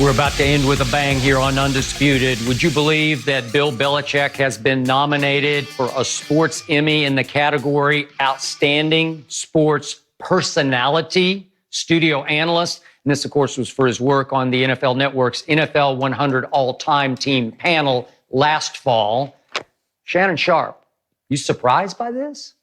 We're about to end with a bang here on Undisputed. Would you believe that Bill Belichick has been nominated for a Sports Emmy in the category Outstanding Sports Personality, Studio Analyst? And this, of course, was for his work on the NFL Network's NFL 100 All-Time Team panel last fall. Shannon Sharp, you surprised by this?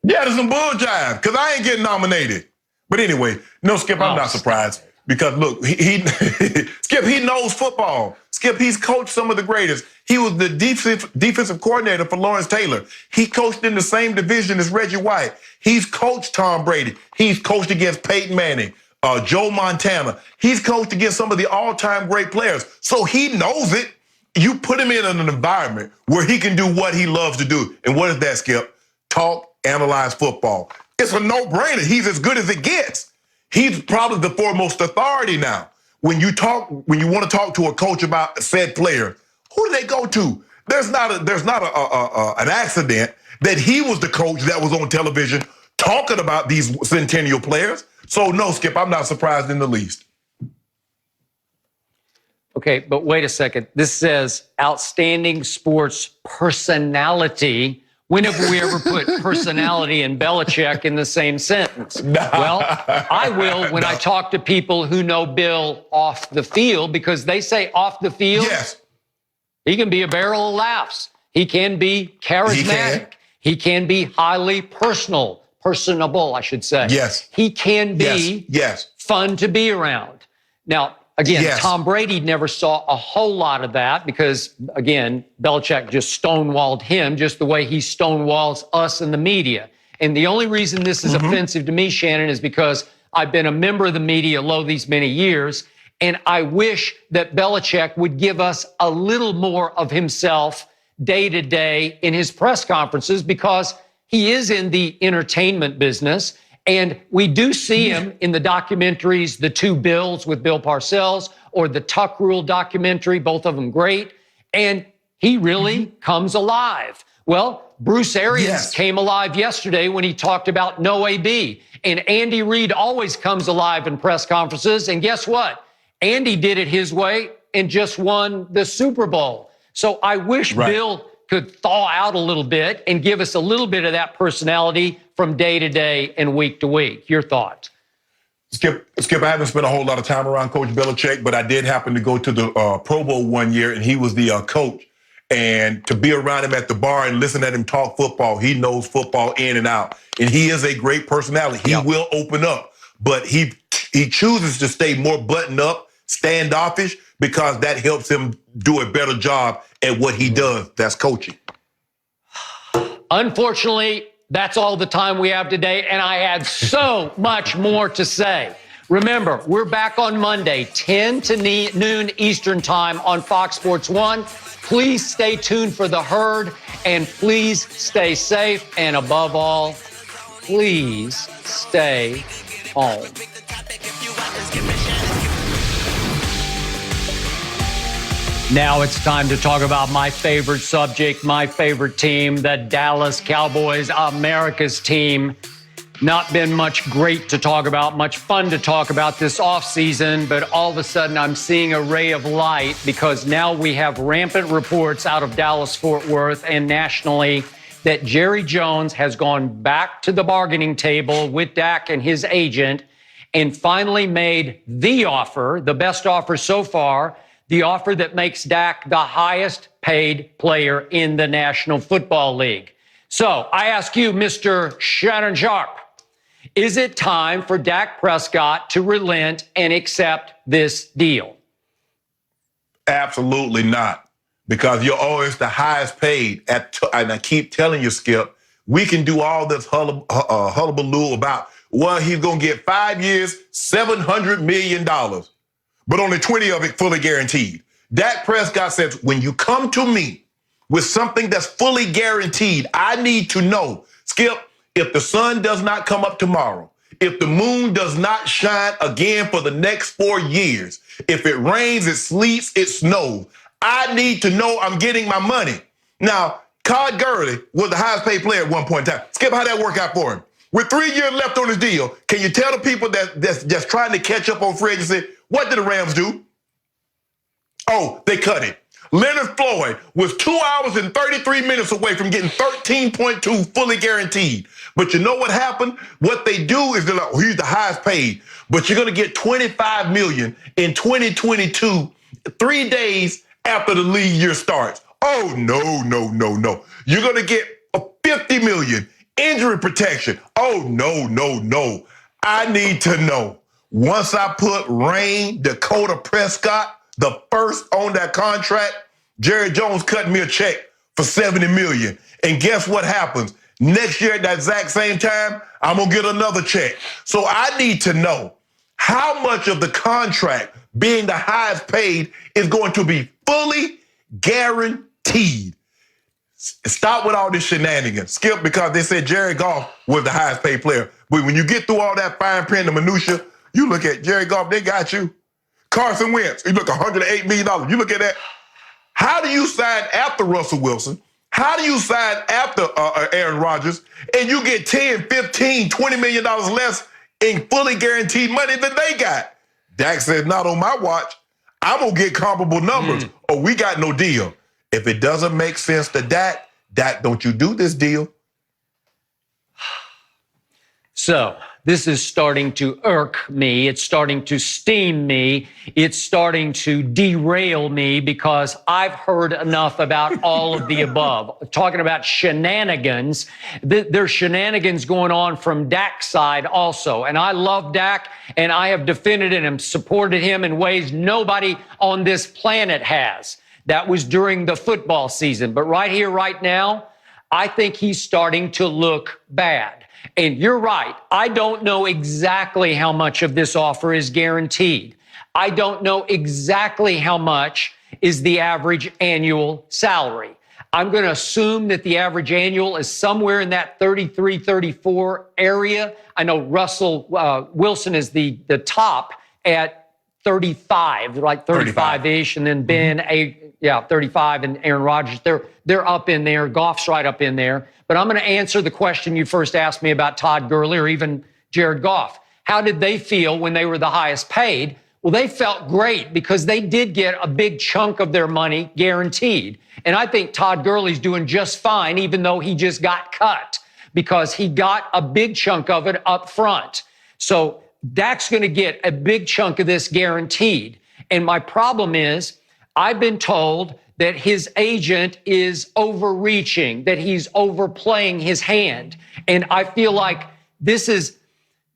Yeah, there's some bull jive, because I ain't getting nominated. But anyway, no, Skip, I'm not surprised. Because look, Skip, he knows football. Skip, he's coached some of the greatest. He was the defensive coordinator for Lawrence Taylor. He coached in the same division as Reggie White. He's coached Tom Brady. He's coached against Peyton Manning, Joe Montana. He's coached against some of the all-time great players. So he knows it. You put him in an environment where he can do what he loves to do. And what is that, Skip? Talk, analyze football. It's a no-brainer. He's as good as it gets. He's probably the foremost authority now. When you want to talk to a coach about a said player, who do they go to? There's not an accident that he was the coach that was on television talking about these centennial players. So no, Skip, I'm not surprised in the least. Okay, but wait a second. This says Outstanding Sports Personality. When have we ever put personality and Belichick in the same sentence? No. Well, I will when I talk to people who know Bill off the field, because they say off the field, yes, he can be a barrel of laughs. He can be charismatic. He can be highly personable, I should say. Yes. He can be fun to be around. Now, again, Tom Brady never saw a whole lot of that because, again, Belichick just stonewalled him just the way he stonewalls us in the media. And the only reason this is offensive to me, Shannon, is because I've been a member of the media these many years, and I wish that Belichick would give us a little more of himself day to day in his press conferences, because he is in the entertainment business. And we do see him in the documentaries, The Two Bills with Bill Parcells, or the Tuck Rule documentary, both of them great. And he really comes alive. Well, Bruce Arians came alive yesterday when he talked about no AB. And Andy Reid always comes alive in press conferences. And guess what? Andy did it his way and just won the Super Bowl. So I wish Bill could thaw out a little bit and give us a little bit of that personality from day to day and week to week. Your thoughts? Skip, I haven't spent a whole lot of time around Coach Belichick, but I did happen to go to the Pro Bowl one year, and he was the coach. And to be around him at the bar and listen at him talk football, he knows football in and out. And he is a great personality. He will open up, but he chooses to stay more buttoned up, standoffish, because that helps him do a better job at what he does. That's coaching. Unfortunately, that's all the time we have today, and I had so much more to say. Remember, we're back on Monday, 10 to noon Eastern time on Fox Sports 1. Please stay tuned for The Herd, and please stay safe, and above all, please stay home. Now it's time to talk about my favorite subject, my favorite team, the Dallas Cowboys, America's team. Not been much great to talk about, much fun to talk about this offseason, but all of a sudden I'm seeing a ray of light, because now we have rampant reports out of Dallas-Fort Worth and nationally that Jerry Jones has gone back to the bargaining table with Dak and his agent and finally made the offer, the best offer so far, the offer that makes Dak the highest paid player in the National Football League. So I ask you, Mr. Shannon Sharp, is it time for Dak Prescott to relent and accept this deal? Absolutely not, because you're always the highest paid. And I keep telling you, Skip, we can do all this hullabaloo about, well, he's going to get 5 years, $700 million. But only 20 of it fully guaranteed. Dak Prescott says, when you come to me with something that's fully guaranteed, I need to know, Skip, if the sun does not come up tomorrow, if the moon does not shine again for the next 4 years, if it rains, it sleets, it snows, I need to know I'm getting my money. Now, Todd Gurley was the highest paid player at one point in time. Skip, how'd that work out for him? With 3 years left on his deal, can you tell the people that's just trying to catch up on free agency, what did the Rams do? Oh, they cut it. Leonard Floyd was 2 hours and 33 minutes away from getting 13.2 fully guaranteed. But you know what happened? What they do is they're like, oh, he's the highest paid, but you're going to get $25 million in 2022, 3 days after the league year starts. Oh, no, no, no, no. You're going to get $50 million injury protection. Oh, no, no, no. I need to know. Once I put Rain, Dakota Prescott, the first on that contract, Jerry Jones cut me a check for $70 million. And guess what happens? Next year at that exact same time, I'm going to get another check. So I need to know how much of the contract being the highest paid is going to be fully guaranteed. Stop with all this shenanigans. Skip, because they said Jared Goff was the highest paid player. But when you get through all that fine print and minutia, you look at Jared Goff, they got you. Carson Wentz, you look $108 million. You look at that. How do you sign after Russell Wilson? How do you sign after Aaron Rodgers and you get 10, 15, $20 million less in fully guaranteed money than they got? Dak said, not on my watch. I'm going to get comparable numbers or we got no deal. If it doesn't make sense to Dak, don't you do this deal. So this is starting to irk me. It's starting to steam me. It's starting to derail me because I've heard enough about all of the above. Talking about shenanigans, there's shenanigans going on from Dak's side also. And I love Dak, and I have defended and supported him in ways nobody on this planet has. That was during the football season. But right here, right now, I think he's starting to look bad. And you're right. I don't know exactly how much of this offer is guaranteed. I don't know exactly how much is the average annual salary. I'm going to assume that the average annual is somewhere in that 33, 34 area. I know Russell Wilson is the top at 35, like 35-ish, and then Ben, 35, and Aaron Rodgers, they're up in there. Goff's right up in there. But I'm going to answer the question you first asked me about Todd Gurley or even Jared Goff. How did they feel when they were the highest paid? Well, they felt great because they did get a big chunk of their money guaranteed. And I think Todd Gurley's doing just fine, even though he just got cut, because he got a big chunk of it up front. So Dak's going to get a big chunk of this guaranteed. And my problem is, I've been told that his agent is overreaching, that he's overplaying his hand. And I feel like this is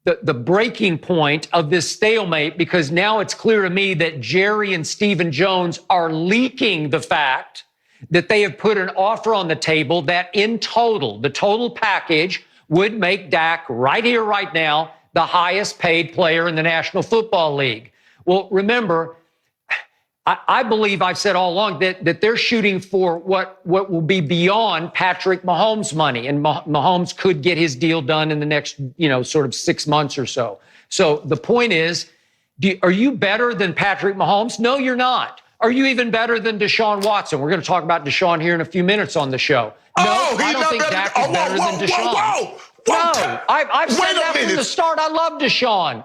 the breaking point of this stalemate, because now it's clear to me that Jerry and Stephen Jones are leaking the fact that they have put an offer on the table that in total, the total package would make Dak right here, right now, the highest paid player in the National Football League. Well, remember, I believe I've said all along that they're shooting for what will be beyond Patrick Mahomes' money, and Mahomes could get his deal done in the next, sort of 6 months or so. So the point is, are you better than Patrick Mahomes? No, you're not. Are you even better than Deshaun Watson? We're going to talk about Deshaun here in a few minutes on the show. No, I don't think Dak is better than Deshaun. No, I've said that from the start. I love Deshaun.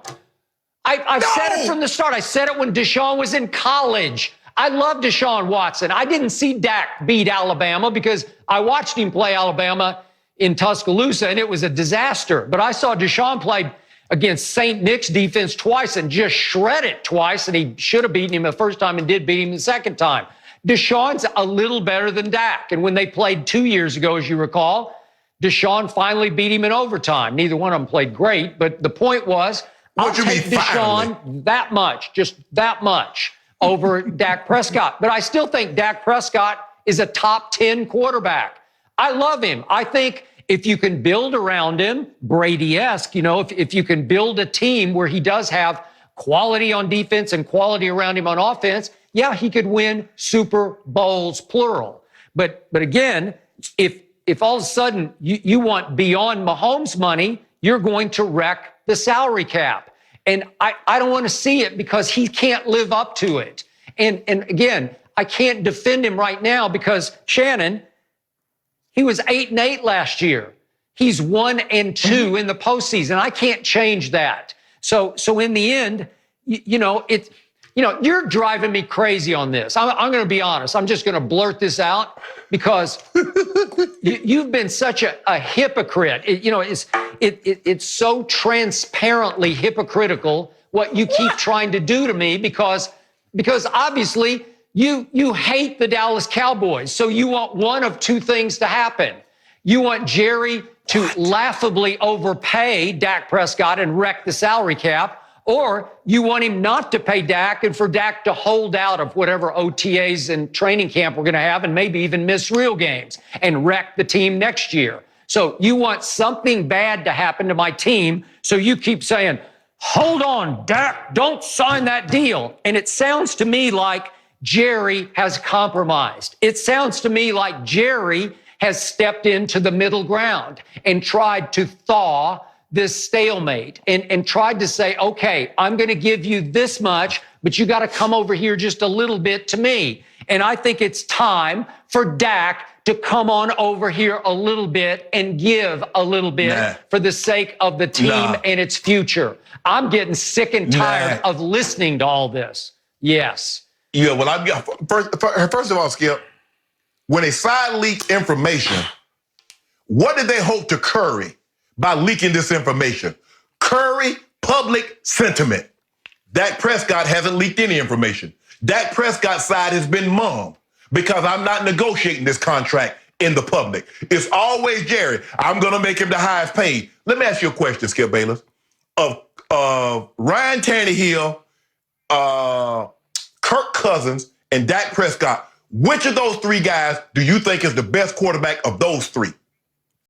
I've said it from the start. I said it when Deshaun was in college. I love Deshaun Watson. I didn't see Dak beat Alabama because I watched him play Alabama in Tuscaloosa, and it was a disaster. But I saw Deshaun play against St. Nick's defense twice and just shred it twice, and he should have beaten him the first time and did beat him the second time. Deshaun's a little better than Dak. And when they played 2 years ago, as you recall, Deshaun finally beat him in overtime. Neither one of them played great, but the point was, I'll take Deshaun that much, just that much, over Dak Prescott. But I still think Dak Prescott is a top 10 quarterback. I love him. I think if you can build around him, Brady-esque, if you can build a team where he does have quality on defense and quality around him on offense, yeah, he could win Super Bowls, plural. But again, if all of a sudden you want beyond Mahomes' money, you're going to wreck the salary cap. And I don't want to see it because he can't live up to it. And again, I can't defend him right now because Shannon, he was 8-8 last year. He's 1-2 in the postseason. I can't change that. So in the end, you're driving me crazy on this. I'm going to be honest. I'm just going to blurt this out because you've been such a hypocrite. It's so transparently hypocritical what you keep trying to do to me because obviously you hate the Dallas Cowboys. So you want one of two things to happen. You want Jerry to laughably overpay Dak Prescott and wreck the salary cap, or you want him not to pay Dak and for Dak to hold out of whatever OTAs and training camp we're going to have and maybe even miss real games and wreck the team next year. So you want something bad to happen to my team, so you keep saying, hold on, Dak, don't sign that deal. And it sounds to me like Jerry has compromised. It sounds to me like Jerry has stepped into the middle ground and tried to thaw this stalemate and tried to say, okay, I'm going to give you this much, but you got to come over here just a little bit to me. And I think it's time for Dak to come on over here a little bit and give a little bit for the sake of the team and its future. I'm getting sick and tired of listening to all this. Yes. Yeah, well, first of all, Skip, when a side leaked information, what did they hope to curry by leaking this information? Curry public sentiment. Dak Prescott hasn't leaked any information. Dak Prescott's side has been mum because I'm not negotiating this contract in the public. It's always Jerry. I'm going to make him the highest paid. Let me ask you a question, Skip Bayless. Of Ryan Tannehill, Kirk Cousins, and Dak Prescott, which of those three guys do you think is the best quarterback of those three?